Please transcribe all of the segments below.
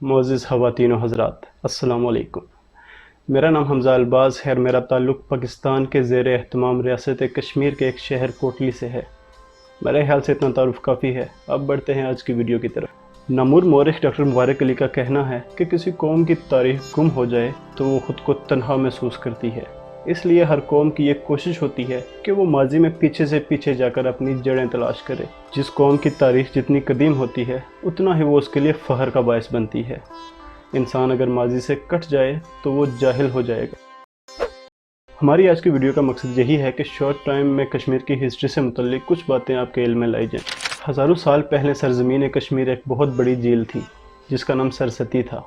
मोअज़्ज़िज़ ख़वातीन व हज़रात, अस्सलामु अलैकुम। मेरा नाम हमज़ा अल्बाज़ है और मेरा ताल्लुक़ पाकिस्तान के ज़ेर एहतमाम रियासत कश्मीर के एक शहर कोटली से है। मेरे ख्याल से इतना तारुफ़ काफ़ी है। अब बढ़ते हैं आज की वीडियो की तरफ। नमूर मौरिख़ डॉक्टर मुबारक अली का कहना है कि किसी कौम की तारीख़ गुम हो जाए तो वो ख़ुद को तन्हा महसूस करती है। इसलिए हर कौम की ये कोशिश होती है कि वो माजी में पीछे से पीछे जाकर अपनी जड़ें तलाश करे। जिस कौम की तारीख़ जितनी कदीम होती है उतना ही वो उसके लिए फ़ख्र का बायस बनती है। इंसान अगर माजी से कट जाए तो वो जाहिल हो जाएगा। हमारी आज की वीडियो का मकसद यही है कि शॉर्ट टाइम में कश्मीर की हिस्ट्री से मुतल्लिक कुछ बातें आपके इल्म में लाई जाएँ। हज़ारों साल पहले सरज़मीन कश्मीर एक बहुत बड़ी झील थी जिसका नाम सरस्वती था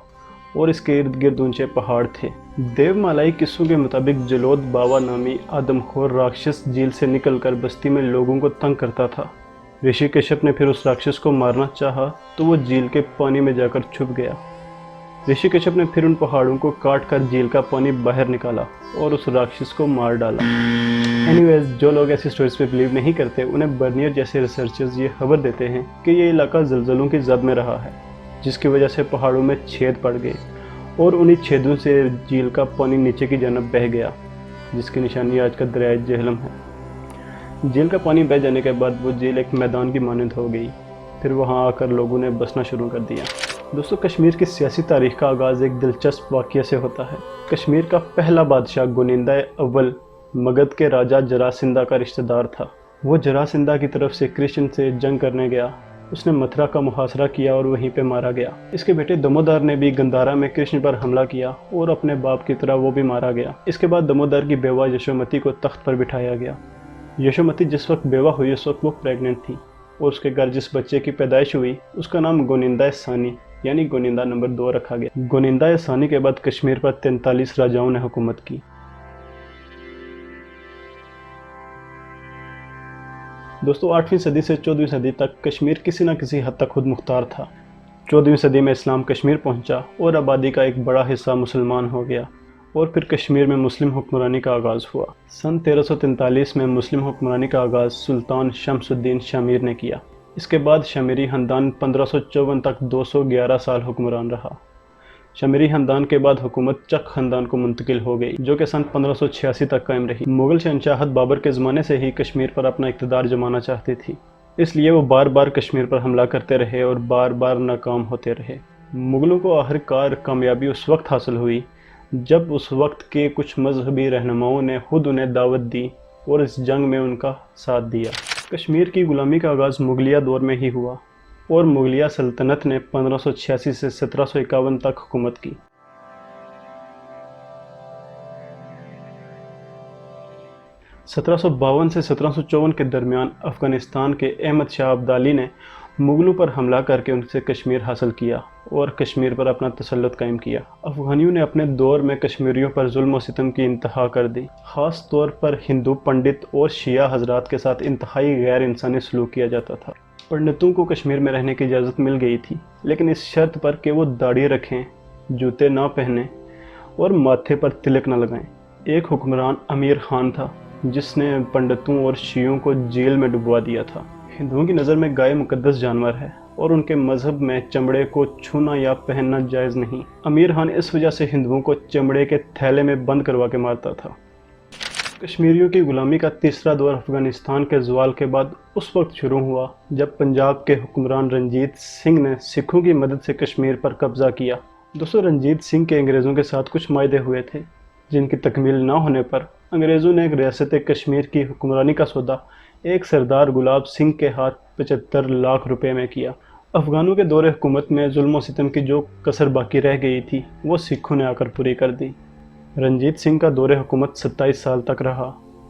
और इसके इर्द गिर्द ऊंचे पहाड़ थे। देवमालाई किस्सों के मुताबिक जलोद बावा नामी आदमखोर राक्षस झील से निकलकर बस्ती में लोगों को तंग करता था। ऋषि कश्यप ने फिर उस राक्षस को मारना चाहा तो वो झील के पानी में जाकर छुप गया। ऋषि कश्यप ने फिर उन पहाड़ों को काट कर झील का पानी बाहर निकाला और उस राक्षस को मार डाला। एनीवेज, जो लोग ऐसी स्टोरीज पे बिलीव नहीं करते उन्हें बर्नियर जैसे रिसर्चर्स ये खबर देते हैं कि ये इलाका ज़लज़लों की ज़द में रहा है, जिसकी वजह से पहाड़ों में छेद पड़ गए और उन्हीं छेदों से झील का पानी नीचे की जानब बह गया, जिसकी निशानी आज का दरिया जेहलम है। झील का पानी बह जाने के बाद वो झील एक मैदान की मानंद हो गई। फिर वहाँ आकर लोगों ने बसना शुरू कर दिया। दोस्तों, कश्मीर की सियासी तारीख़ का आगाज़ एक दिलचस्प वाक़या से होता है। कश्मीर का पहला बादशाह गोनिंदा अव्वल मगध के राजा जरासिंदा का रिश्तेदार था। वो जरासिंदा की तरफ से कृष्ण से जंग करने गया। उसने मथुरा का मुहासरा किया और वहीं पे मारा गया। इसके बेटे दमोदर ने भी गंधारा में कृष्ण पर हमला किया और अपने बाप की तरह वो भी मारा गया। इसके बाद दमोदर की बेवा यशोमती को तख्त पर बिठाया गया। यशोमती जिस वक्त बेवा हुई उस वक्त वो प्रेग्नेंट थी और उसके घर जिस बच्चे की पैदाइश हुई उसका नाम गोनिंदा सानी यानी गोनिंदा नंबर 2 रखा गया। गोनिंदा सानी के बाद कश्मीर पर 43 राजाओं ने हुकूमत की। दोस्तों, 8वीं सदी से 14वीं सदी तक कश्मीर किसी न किसी हद तक खुद मुख्तार था। 14वीं सदी में इस्लाम कश्मीर पहुंचा और आबादी का एक बड़ा हिस्सा मुसलमान हो गया और फिर कश्मीर में मुस्लिम हुक्मरानी का आगाज़ हुआ। सन 1343 में मुस्लिम हुक्मरानी का आगाज़ सुल्तान शमसुद्दीन शामिर ने किया। इसके बाद शमीरी ख़ानदान 1554 तक 211 साल हुक्मरान रहा। शमीरी ख़ानदान के बाद हुकूमत चक ख़ानदान को मुंतकिल हो गई, जो कि सन 1586 तक कायम रही। मुग़ल शहंशाहत बाबर के ज़माने से ही कश्मीर पर अपना इक़्तिदार जमाना चाहती थी, इसलिए वो बार बार कश्मीर पर हमला करते रहे और बार बार नाकाम होते रहे। मुग़लों को आखिरकार कामयाबी उस वक्त हासिल हुई जब उस वक्त के कुछ मजहबी रहनुमाओं ने खुद उन्हें दावत दी और इस जंग में उनका साथ दिया। कश्मीर की ग़ुलामी का आगाज़ मुग़लिया दौर में ही हुआ और मुग़लिया सल्तनत ने 1586 से 1751 तक हुकूमत की। सत्रह सौ बावन से 1754 के दरमियान अफ़गानिस्तान के अहमद शाह अब्दाली ने मुग़लों पर हमला करके उनसे कश्मीर हासिल किया और कश्मीर पर अपना तसल्लुत कायम किया। अफ़गानियों ने अपने दौर में कश्मीरियों पर जुल्म व सितम की इंतहा कर दी। ख़ास तौर पर हिंदू पंडित और शिया हज़रात के साथ इंतहाई गैर इंसानी सलूक किया जाता था। पंडितों को कश्मीर में रहने की इजाज़त मिल गई थी, लेकिन इस शर्त पर कि वो दाढ़ी रखें, जूते ना पहनें और माथे पर तिलक न लगाएं। एक हुक्मरान अमीर खान था जिसने पंडितों और शियों को जेल में डुबवा दिया था। हिंदुओं की नज़र में गाय मुकद्दस जानवर है और उनके मज़हब में चमड़े को छूना या पहनना जायज़ नहीं। अमीर खान इस वजह से हिंदुओं को चमड़े के थैले में बंद करवा के मारता था। कश्मीरियों की ग़ुलामी का तीसरा दौर अफ़गानिस्तान के ज़वाल के बाद उस वक्त शुरू हुआ जब पंजाब के हुक्मरान रंजीत सिंह ने सिखों की मदद से कश्मीर पर कब्ज़ा किया। दोस्तों, रंजीत सिंह के अंग्रेज़ों के साथ कुछ मायदे हुए थे जिनकी तकमील ना होने पर अंग्रेज़ों ने रियासत कश्मीर की हुक्मरानी का सौदा एक सरदार गुलाब सिंह के हाथ 75 लाख रुपए में किया। अफ़गानों के दौरे हुकूमत में जुल्म व सितम की जो कसर बाकी रह गई थी वो सिखों ने आकर पूरी कर दी। रंजीत सिंह का दौरे हुकूमत 27 साल तक रहा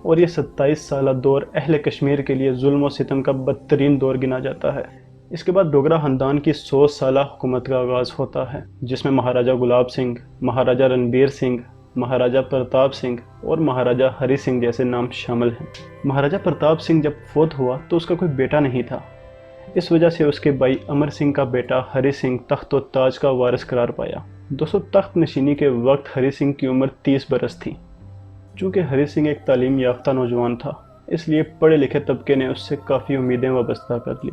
और ये 27 साल दौर अहले कश्मीर के लिए जुल्म व सितम का बदतरीन दौर गिना जाता है। इसके बाद डोगरा ख़ानदान की 100 साला हुकूमत का आगाज़ होता है, जिसमें महाराजा गुलाब सिंह, महाराजा रणबीर सिंह, महाराजा प्रताप सिंह और महाराजा हरी सिंह जैसे नाम शामिल हैं। महाराजा प्रताप सिंह जब फोत हुआ तो उसका कोई बेटा नहीं था। इस वजह से उसके भाई अमर सिंह का बेटा हरी सिंह तख्त व ताज का वारिस करार पाया। दोस्तों, तख्त नशीनी के वक्त हरी सिंह की उम्र 30 बरस थी। चूँकि हरी सिंह एक तालीम याफ्ता नौजवान था, इसलिए पढ़े लिखे तबके ने उससे काफ़ी उम्मीदें वाबस्ता कर ली।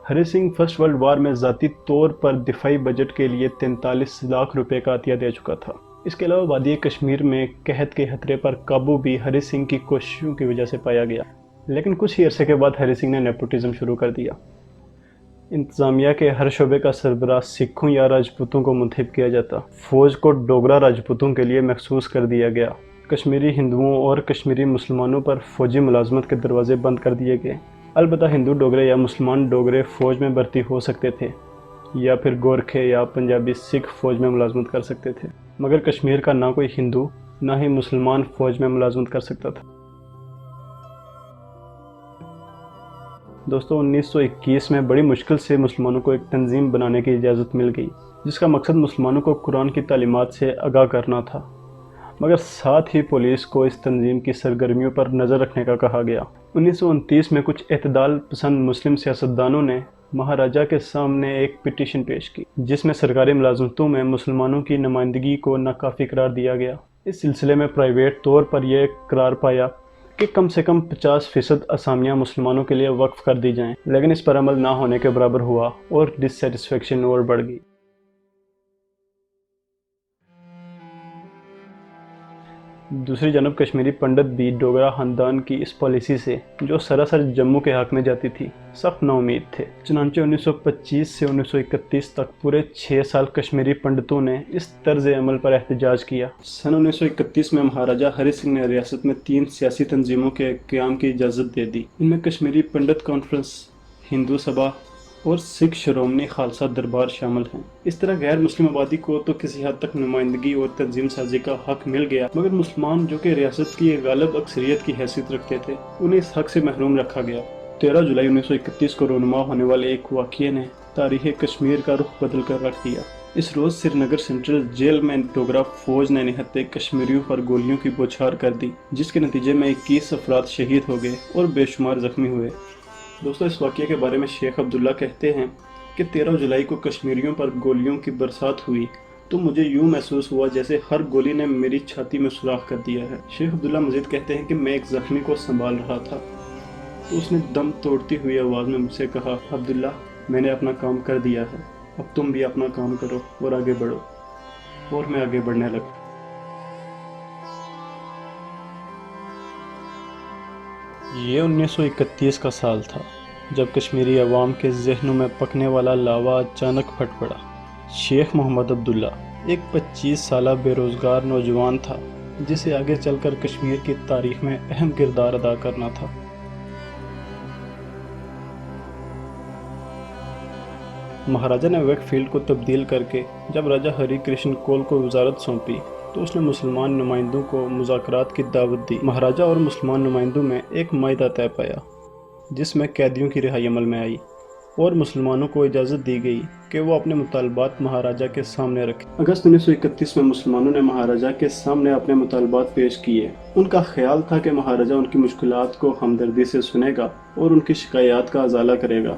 ہری سنگھ فرسٹ ورلڈ وار میں ذاتی طور پر دفاعی بجٹ کے لیے 43 لاکھ روپے کا عطیہ دے چکا تھا۔ اس کے علاوہ وادی کشمیر میں قحط کے خطرے پر قابو بھی ہری سنگھ کی کوششوں کی وجہ سے پایا گیا، لیکن کچھ ہی عرصے کے بعد ہری سنگھ نے نیپوٹزم شروع کر دیا۔ انتظامیہ کے ہر شعبے کا سربراہ سکھوں یا راجپوتوں کو منتخب کیا جاتا۔ فوج کو ڈوگرا راجپوتوں کے لیے مخصوص کر دیا گیا۔ کشمیری ہندوؤں اور کشمیری مسلمانوں پر فوجی ملازمت کے دروازے بند کر دیے گئے۔ البتہ ہندو ڈوگرے یا مسلمان ڈوگرے فوج میں بھرتی ہو سکتے تھے یا پھر گورکھے یا پنجابی سکھ فوج میں ملازمت کر سکتے تھے، مگر کشمیر کا نہ کوئی ہندو نہ ہی مسلمان فوج میں ملازمت کر سکتا تھا۔ دوستو 1921 میں بڑی مشکل سے مسلمانوں کو ایک تنظیم بنانے کی اجازت مل گئی، جس کا مقصد مسلمانوں کو قرآن کی تعلیمات سے آگاہ کرنا تھا، مگر ساتھ ہی پولیس کو اس تنظیم کی سرگرمیوں پر نظر رکھنے کا کہا گیا۔ 1929 میں کچھ اعتدال پسند مسلم سیاستدانوں نے مہاراجہ کے سامنے ایک پٹیشن پیش کی، جس میں سرکاری ملازمتوں میں مسلمانوں کی نمائندگی کو ناکافی قرار دیا گیا۔ اس سلسلے میں پرائیویٹ طور پر یہ قرار پایا کہ کم سے کم 50% اسامیاں مسلمانوں کے لیے وقف کر دی جائیں، لیکن اس پر عمل نہ ہونے کے برابر ہوا اور ڈسسیٹسفیکشن اور بڑھ گئی۔ دوسری جانب کشمیری پنڈت بھی ڈوگرا خاندان کی اس پالیسی سے، جو سراسر جموں کے حق میں جاتی تھی، سخت نا امید تھے۔ چنانچہ 1925 سے 1931 تک پورے 6 سال کشمیری پنڈتوں نے اس طرز عمل پر احتجاج کیا۔ سن 1931 میں مہاراجہ ہری سنگھ نے ریاست میں 3 سیاسی تنظیموں کے قیام کی اجازت دے دی۔ ان میں کشمیری پنڈت کانفرنس، ہندو سبھا اور سکھ شرومنی خالصہ دربار شامل ہیں۔ اس طرح غیر مسلم آبادی کو تو کسی حد تک نمائندگی اور تنظیم سازی کا حق مل گیا، مگر مسلمان جو کہ ریاست کی غالب اکثریت کی حیثیت رکھتے تھے، انہیں اس حق سے محروم رکھا گیا۔ 13 جولائی 1931 کو رونما ہونے والے ایک واقعے نے تاریخ کشمیر کا رخ بدل کر رکھ دیا۔ اس روز سری نگر سینٹرل جیل میں ڈوگرا فوج نے نہتے کشمیریوں پر گولیوں کی بوچھار کر دی، جس کے نتیجے میں 21 افراد شہید ہو گئے اور بے شمار زخمی ہوئے۔ دوستو اس واقعے کے بارے میں شیخ عبداللہ کہتے ہیں کہ 13 جولائی کو کشمیریوں پر گولیوں کی برسات ہوئی تو مجھے یوں محسوس ہوا جیسے ہر گولی نے میری چھاتی میں سوراخ کر دیا ہے۔ شیخ عبداللہ مزید کہتے ہیں کہ میں ایک زخمی کو سنبھال رہا تھا تو اس نے دم توڑتی ہوئی آواز میں مجھ سے کہا، عبداللہ میں نے اپنا کام کر دیا ہے، اب تم بھی اپنا کام کرو اور آگے بڑھو۔ اور میں آگے بڑھنے لگا۔ یہ 1931 کا سال تھا جب کشمیری عوام کے ذہنوں میں پکنے والا لاوا اچانک پھٹ پڑا۔ شیخ محمد عبداللہ ایک 25 سالہ بے روزگار نوجوان تھا جسے آگے چل کر کشمیر کی تاریخ میں اہم کردار ادا کرنا تھا۔ مہاراجہ نے ویک فیلڈ کو تبدیل کر کے جب راجہ ہری کرشن کول کو وزارت سونپی تو اس نے مسلمان نمائندوں کو مذاکرات کی دعوت دی۔ مہاراجہ اور مسلمان نمائندوں میں ایک معاہدہ طے پایا جس میں قیدیوں کی رہائی عمل میں آئی اور مسلمانوں کو اجازت دی گئی کہ وہ اپنے مطالبات مہاراجہ کے سامنے رکھیں۔ اگست 1931 میں مسلمانوں نے مہاراجہ کے سامنے اپنے مطالبات پیش کیے۔ ان کا خیال تھا کہ مہاراجہ ان کی مشکلات کو ہمدردی سے سنے گا اور ان کی شکایات کا ازالہ کرے گا،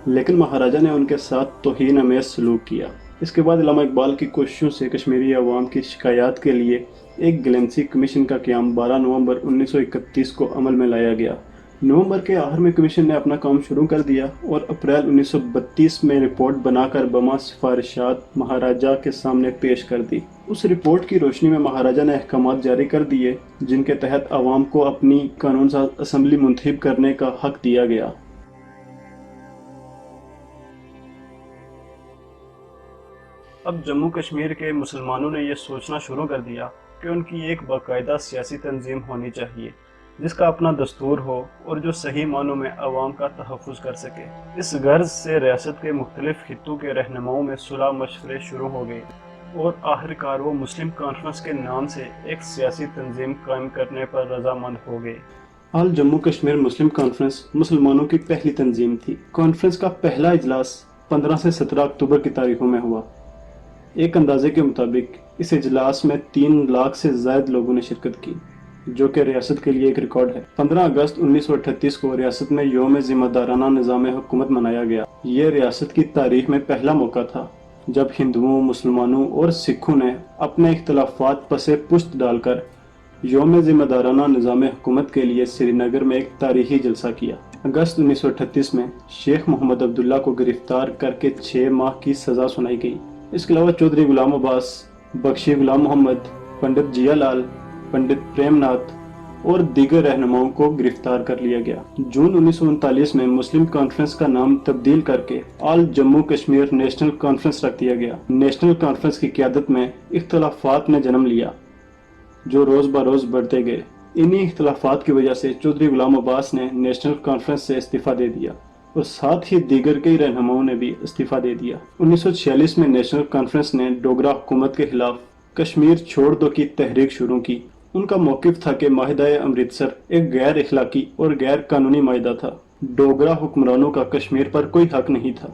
لیکن مہاراجہ نے ان کے ساتھ توہین آمیز سلوک کیا۔ اس کے بعد علامہ اقبال کی کوششوں سے کشمیری عوام کی شکایات کے لیے ایک گلیمسی کمیشن کا قیام 12 نومبر 1931 کو عمل میں لایا گیا۔ نومبر کے آخر میں کمیشن نے اپنا کام شروع کر دیا اور اپریل 1932 میں رپورٹ بنا کر بما سفارشات مہاراجہ کے سامنے پیش کر دی۔ اس رپورٹ کی روشنی میں مہاراجہ نے احکامات جاری کر دیے جن کے تحت عوام کو اپنی قانون ساز اسمبلی منتخب کرنے کا حق دیا گیا۔ اب جموں کشمیر کے مسلمانوں نے یہ سوچنا شروع کر دیا کہ ان کی ایک باقاعدہ سیاسی تنظیم ہونی چاہیے جس کا اپنا دستور ہو اور جو صحیح معنوں میں عوام کا تحفظ کر سکے۔ اس غرض سے ریاست کے مختلف خطوں کے رہنماؤں میں صلح مشورے شروع ہو گئے اور آخرکار وہ مسلم کانفرنس کے نام سے ایک سیاسی تنظیم قائم کرنے پر رضامند ہو گئے۔ آل جموں کشمیر مسلم کانفرنس مسلمانوں کی پہلی تنظیم تھی۔ کانفرنس کا پہلا اجلاس 15 سے 17 اکتوبر کی تاریخوں میں ہوا۔ ایک اندازے کے مطابق اس اجلاس میں 3 لاکھ سے زائد لوگوں نے شرکت کی، جو کہ ریاست کے لیے ایک ریکارڈ ہے۔ 15 اگست 1938 کو ریاست میں یوم ذمہ دارانہ نظام حکومت منایا گیا۔ یہ ریاست کی تاریخ میں پہلا موقع تھا جب ہندوؤں، مسلمانوں اور سکھوں نے اپنے اختلافات پس پشت ڈال کر یوم ذمہ دارانہ نظام حکومت کے لیے سری نگر میں ایک تاریخی جلسہ کیا۔ अगस्त 1938 में शेख मोहम्मद अब्दुल्ला को गिरफ्तार करके 6 माह की सजा सुनाई गई। इसके अलावा चौधरी गुलाम अब्बास, बख्शी गुलाम मोहम्मद, पंडित जियालाल, पंडित प्रेमनाथ और दीगर रहनुमाओं को गिरफ्तार कर लिया गया। जून 1939 में मुस्लिम कॉन्फ्रेंस का नाम तब्दील करके all Jammu Kashmir national conference रख दिया गया। नेशनल कॉन्फ्रेंस की क़यादत में इख्तलाफात ने जन्म लिया जो रोज बरोज बढ़ते गए। इन्हीं इख्तलाफात की वजह से चौधरी गुलाम अब्बास ने नेशनल कॉन्फ्रेंस से इस्तीफा दे दिया और साथ ही दीगर कई रहनुमाओं ने भी इस्तीफा दे दिया। 1946 में नेशनल कॉन्फ्रेंस ने डोगरा हुकूमत के खिलाफ कश्मीर छोड़ दो की तहरीक शुरू की। उनका मौक़िफ़ था कि माहिदा-ए अमृतसर एक गैर इखलाकी और गैर कानूनी माहिदा था। डोगरा हुक्मरानों का कश्मीर पर कोई हक नहीं था।